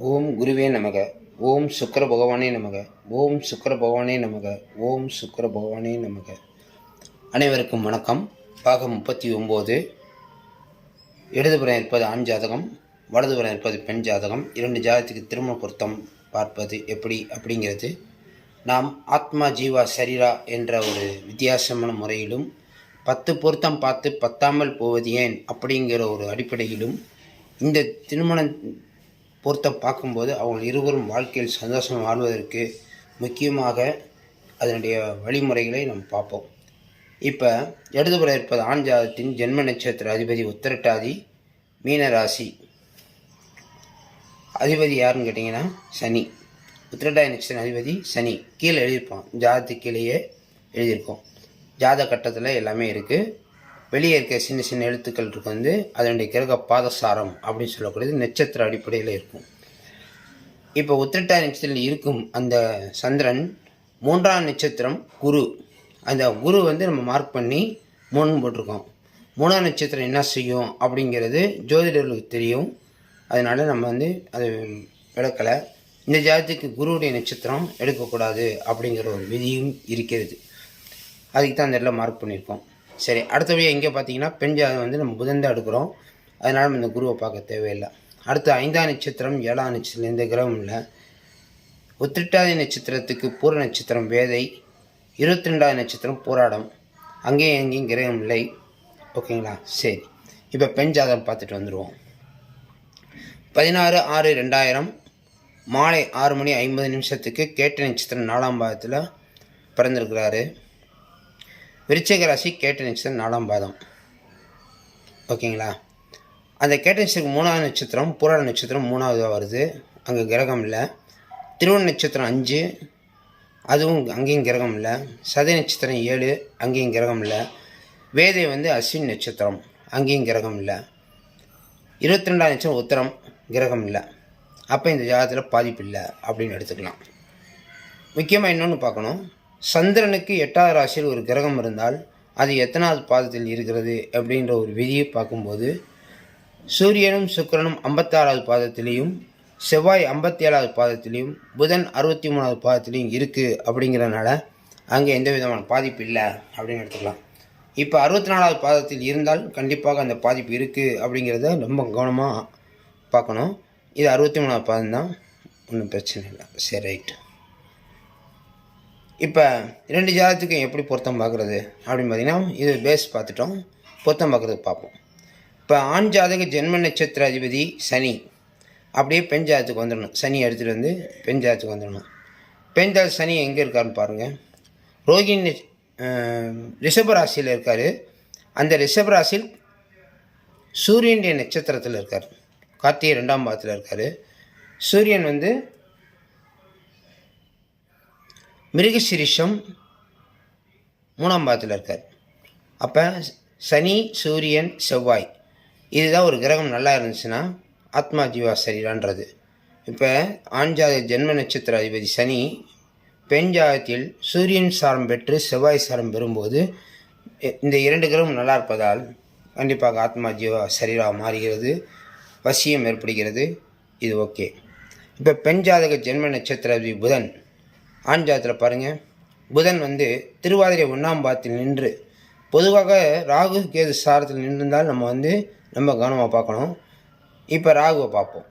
ஓம் குருவே நமக. ஓம் சுக்கர பகவானே நமக. ஓம் சுக்கர பகவானே நமக. ஓம் சுக்கர பகவானே நமக. அனைவருக்கும் வணக்கம். பாகம் 39. இடதுபுறம் இருப்பது ஆண் ஜாதகம், வலதுபுறம் இருப்பது பெண் ஜாதகம். இரண்டு ஜாதகத்துக்கு திருமண பொருத்தம் பார்ப்பது எப்படி அப்படிங்கிறது நாம் ஆத்மா ஜீவா சரீரா என்ற ஒரு வித்தியாசமான முறையிலும் 10 பொருத்தம் பார்த்து பத்தாமல் போவது ஏன் அப்படிங்கிற ஒரு அடிப்படையிலும் இந்த திருமண பொருத்தம் பார்க்கும்போது அவங்க இருவரும் வாழ்க்கையில் சந்தோஷம் வாழ்வதற்கு முக்கியமாக அதனுடைய வழிமுறைகளை நம்ம பார்ப்போம். இப்போ இடதுபுறம் இருப்பது ஆண் ஜாதகத்தின் ஜென்ம நட்சத்திர அதிபதி உத்திரட்டாதி, மீன ராசி. அதிபதி யாருன்னு கேட்டிங்கன்னா சனி. உத்திரட்டாதி நட்சத்திர அதிபதி சனி. கீழே எழுதியிருப்போம், ஜாதகத்துக்கு கீழேயே எழுதியிருக்கோம். ஜாதக கட்டத்தில் எல்லாமே இருக்குது. வெளியே இருக்க சின்ன சின்ன எழுத்துக்கள் இருக்கு அதனுடைய கிரக பாதசாரம் அப்படின்னு சொல்லக்கூடியது நட்சத்திர அடிப்படையில் இருக்கும். இப்போ உத்திரட்டாதி நட்சத்திரத்தில் இருக்கும் அந்த சந்திரன் 3ஆம் நட்சத்திரம் குரு. அந்த குரு நம்ம மார்க் பண்ணி 3 போட்டிருக்கோம். 3ஆம் நட்சத்திரம் என்ன செய்யும் அப்படிங்கிறது ஜோதிடர்களுக்கு தெரியும். அதனால் நம்ம அது விளக்கலை. இந்த ஜாதத்துக்கு குருவுடைய நட்சத்திரம் எடுக்கக்கூடாது அப்படிங்கிற ஒரு விதியும் இருக்கிறது. அதுக்கு தான் அந்த இடத்துல மார்க் பண்ணியிருக்கோம். சரி, அடுத்தபடியாக இங்கே பார்த்தீங்கன்னா பெண் ஜாதகம் நம்ம புதன் தான் எடுக்கிறோம். அதனால் நம்ம இந்த குருவை பார்க்க தேவையில்லை. அடுத்து 5ஆம் நட்சத்திரம் 7ஆம் நட்சத்திரம் எந்த கிரகம் இல்லை. உத்திரட்டாதி நட்சத்திரத்துக்கு பூர நட்சத்திரம் வேதை, 22ஆவது நட்சத்திரம் போராடம், அங்கேயும் எங்கேயும் கிரகம் இல்லை. ஓகேங்களா? சரி, இப்போ பெண் ஜாதகம் பார்த்துட்டு வந்துடுவோம். 16/6/2000 மாலை 6:50 கேட்ட நட்சத்திரம் 4ஆம் பாதத்தில் பிறந்திருக்கிறாரு. விருச்சிக ராசி கேட்ட நட்சத்திரம் 4ஆம் பாதம். ஓகேங்களா? அந்த கேட்ட நட்சத்திரம் 3ஆவது நட்சத்திரம் பூராட நட்சத்திரம் 3ஆவதாக வருது. அங்கே கிரகம் இல்லை. திருவண்ண நட்சத்திரம் 5, அதுவும் அங்கேயும் கிரகம் இல்லை. சதய நட்சத்திரம் 7, அங்கேயும் கிரகம் இல்லை. வேதை அஸ்வின் நட்சத்திரம், அங்கேயும் கிரகம் இல்லை. 22ஆம் நட்சத்திரம் உத்திரம், கிரகம் இல்லை. அப்போ இந்த ஜாதகத்தில் பாதிப்பு இல்லை அப்படின்னு எடுத்துக்கலாம். முக்கியமாக இன்னொன்று பார்க்கணும். சந்திரனுக்கு 8ஆவது ராசியில் ஒரு கிரகம் இருந்தால் அது எத்தனாவது பாதத்தில் இருக்கிறது அப்படின்ற ஒரு விதியை பார்க்கும்போது சூரியனும் சுக்கிரனும் 56வது பாதத்திலையும், செவ்வாய் 57வது பாதத்திலையும், புதன் 63வது பாதத்திலையும் இருக்குது. அப்படிங்கிறனால அங்கே எந்த விதமான பாதிப்பு இல்லை அப்படின்னு எடுத்துக்கலாம். இப்போ 64வது பாதத்தில் இருந்தால் கண்டிப்பாக அந்த பாதிப்பு இருக்குது அப்படிங்கிறத ரொம்ப கவனமாக பார்க்கணும். இது 63வது பாதம் தான், ஒன்றும் பிரச்சனை இல்லை. சரி, ரைட்டு. இப்போ 2 ஜாதகத்துக்கும் எப்படி பொருத்தம் பார்க்குறது அப்படின்னு பார்த்தீங்கன்னா இது பேஸ் பார்த்துட்டோம். பொருத்தம் பார்க்குறதுக்கு பார்ப்போம். இப்போ ஆண் ஜாதக ஜென்ம நட்சத்திர அதிபதி சனி. அப்படியே பெண் ஜாதகத்துக்கு வந்துடணும். சனி எடுத்துகிட்டு பெண் ஜாதகத்துக்கு வந்துடணும். பெண் ஜாதக சனி எங்கே இருக்காருன்னு பாருங்கள். ரோகிணி ரிஷபராசியில் இருக்கார். அந்த ரிஷபராசியில் சூரியனுடைய நட்சத்திரத்தில் இருக்கார். கார்த்திகை 2ஆம் பாதத்தில் இருக்கார். சூரியன் மிருகசிரிஷம் 3ஆம் பாதத்தில் இருக்கார். அப்போ சனி, சூரியன், செவ்வாய் இதுதான் ஒரு கிரகம் நல்லா இருந்துச்சுன்னா ஆத்மா ஜீவா சரீரான்றது. இப்போ ஆண் ஜாதக ஜென்ம நட்சத்திர அதிபதி சனி பெண் ஜாதகத்தில் சூரியன் சாரம் பெற்று செவ்வாய் சாரம் பெறும்போது இந்த 2 கிரகம் நல்லா இருப்பதால் கண்டிப்பாக ஆத்மா ஜீவா சரீரா மாறுகிறது, வசியம் ஏற்படுகிறது. இது ஓகே. இப்போ பெண் ஜாதக ஜென்ம நட்சத்திர அதிபதி புதன். ஆண் ஜாதகத்தில் பாருங்கள், புதன் திருவாதிரை 1ஆம் பாதத்தில் நின்று, பொதுவாக ராகு கேது சாரத்தில் நின்றிருந்தால் நம்ம கவனமாக பார்க்கணும். இப்போ ராகுவை பார்ப்போம்.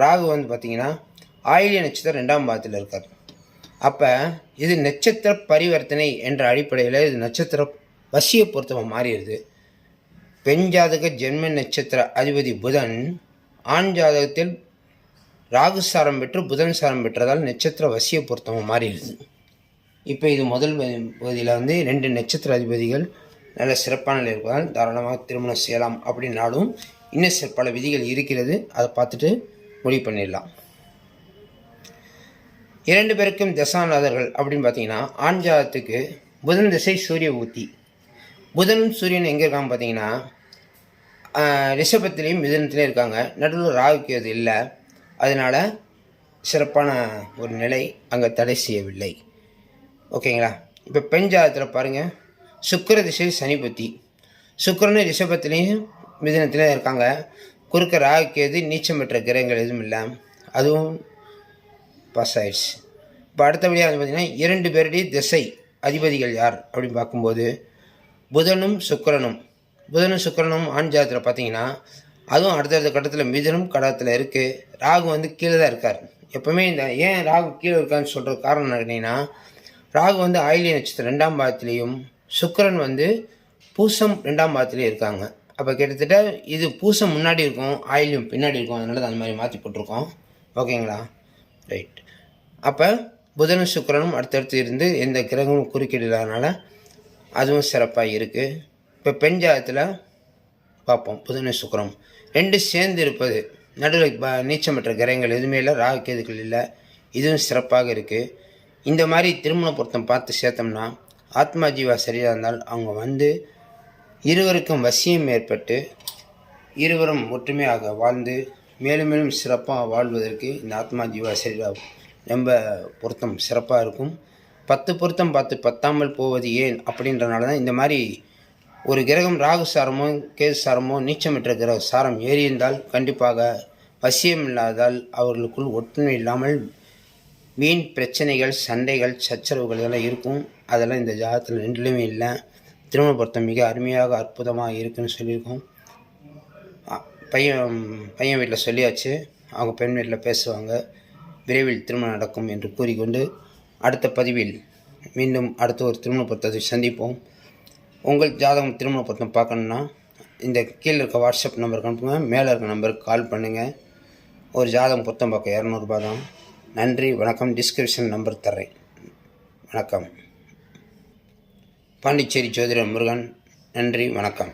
ராகு பார்த்திங்கன்னா ஆயில்ய நட்சத்திரம் 2ஆம் பாதத்தில் இருக்கார். அப்போ இது நட்சத்திர பரிவர்த்தனை என்ற அடிப்படையில் இது நட்சத்திர வசிய பொருத்தமாக மாறிடுது. பெண் ஜாதக ஜென்ம நட்சத்திர அதிபதி புதன் ஆண் ஜாதகத்தில் ராகு சாரம் பெற்று புதன் சாரம் பெற்றதால் நட்சத்திர வசிய பொருத்தமாக மாறிடுது. இப்போ இது முதல் பகுதியில் 2 நட்சத்திர அதிபதிகள் நல்ல சிறப்பான நிலை இருப்பதால் தாராளமாக திருமணம் செய்யலாம் அப்படின்னாலும் இன்னும் பல விதிகள் இருக்கிறது. அதை பார்த்துட்டு முடிவு பண்ணிடலாம். 2 பேருக்கும் தசாநாதர்கள் அப்படின்னு பார்த்தீங்கன்னா ஆண் ஜாதகத்துக்கு புதன் திசை சூரிய ஊத்தி. புதனும் சூரியன் எங்கே இருக்காங்க பார்த்தீங்கன்னா ரிஷபத்திலையும் மிதுனத்திலையும் இருக்காங்க. நடுவில் ராகுக்கு அது இல்லை. அதனால் சிறப்பான ஒரு நிலை அங்கே தடை செய்யவில்லை. ஓகேங்களா? இப்போ பெண் ஜாதகத்தில் பாருங்கள், சுக்கிர திசை சனி புத்தி. சுக்கிரனும் ரிஷபத்திலையும் மிதுனத்திலையும் இருக்காங்க. குறுக்க ராகு கேது நீச்சம் பெற்ற கிரகங்கள் எதுவும் இல்லை. அதுவும் பாஸ் ஆயிடுச்சு. இப்போ அடுத்தபடியாக வந்து பார்த்திங்கன்னா 2 பேருடைய திசை அதிபதிகள் யார் அப்படின்னு பார்க்கும்போது புதனும் சுக்கிரனும் ஆண் ஜாதத்தில் பார்த்தீங்கன்னா அதுவும் அடுத்தடுத்த கட்டத்தில் மிதுனம் கடகத்தில் இருக்குது. ராகு வந்து கீழே தான் இருக்கார். எப்போவுமே இந்த ஏன் ராகு கீழே இருக்கான்னு சொல்கிற காரணம் கேட்டிங்கன்னா, ராகு வந்து ஆயில்ய நட்சத்திரம் 2ஆம் பாவத்திலையும் சுக்கிரன் வந்து பூசம் 2ஆம் பாவத்திலையும் இருக்காங்க. அப்போ கிட்டத்தட்ட இது பூசம் முன்னாடி இருக்கும், ஆயில்யம் பின்னாடி இருக்கும். அதனால தான் அந்த மாதிரி மாற்றி போட்டிருக்கோம். ஓகேங்களா? ரைட். அப்போ புதனும் சுக்கிரனும் அடுத்தடுத்து இருந்து எந்த கிரகமும் குறுக்கிடலாதனால அதுவும் சிறப்பாக இருக்குது. இப்போ பெண் ஜாதத்தில் பார்ப்போம். புதனும் சுக்கிரனும் 2 சேர்ந்து இருப்பது, நடுவில் நீச்சமற்ற கிரகங்கள் எதுவுமே இல்லை, ராகு கேதுக்கள் இல்லை, இதுவும் சிறப்பாக இருக்குது. இந்த மாதிரி திருமண பொருத்தம் பார்த்து சேர்த்தோம்னா ஆத்மா ஜீவா சரியாக இருந்தால் அவங்க வந்து இருவருக்கும் வசியம் ஏற்பட்டு இருவரும் ஒற்றுமையாக வாழ்ந்து மேலும் மேலும் சிறப்பாக வாழ்வதற்கு இந்த ஆத்மா ஜீவா சரீரம் ரொம்ப பொருத்தம் சிறப்பாக இருக்கும். 10 பொருத்தம் பார்த்து பத்தாமல் போவது ஏன் அப்படின்றனால தான் இந்த மாதிரி ஒரு கிரகம் ராகு சாரமோ கேது சாரமோ நீச்சமற்ற கிரக சாரம் ஏறியிருந்தால் கண்டிப்பாக வசியம் இல்லாதால் அவர்களுக்குள் ஒற்றுமை இல்லாமல் வீண் பிரச்சனைகள், சண்டைகள், சச்சரவுகள் இதெல்லாம் இருக்கும். அதெல்லாம் இந்த ஜாதகத்தில் 2லையுமே இல்லை. திருமண பொருத்தம் மிக அருமையாக அற்புதமாக இருக்குதுன்னு சொல்லியிருக்கோம். பையன் வீட்டில் சொல்லியாச்சு, அவங்க பெண் வீட்டில் பேசுவாங்க. விரைவில் திருமணம் நடக்கும் என்று கூறிக்கொண்டு அடுத்த பதிவில் மீண்டும் அடுத்த ஒரு திருமண பொருத்தத்தை சந்திப்போம். உங்கள் ஜாதகம் திருமண பொருத்தம் பார்க்கணுன்னா இந்த கீழே இருக்க வாட்ஸ்அப் நம்பருக்கு அனுப்புங்க, மேலே இருக்க நம்பருக்கு கால் பண்ணுங்கள். ஒரு ஜாதகம் பொருத்தம் பார்க்க 200 ரூபாய் தான். நன்றி, வணக்கம். டிஸ்கிரிப்ஷன் நம்பர் தர்றேன். வணக்கம். பாண்டிச்சேரி ஜோதிடர் முருகன். நன்றி, வணக்கம்.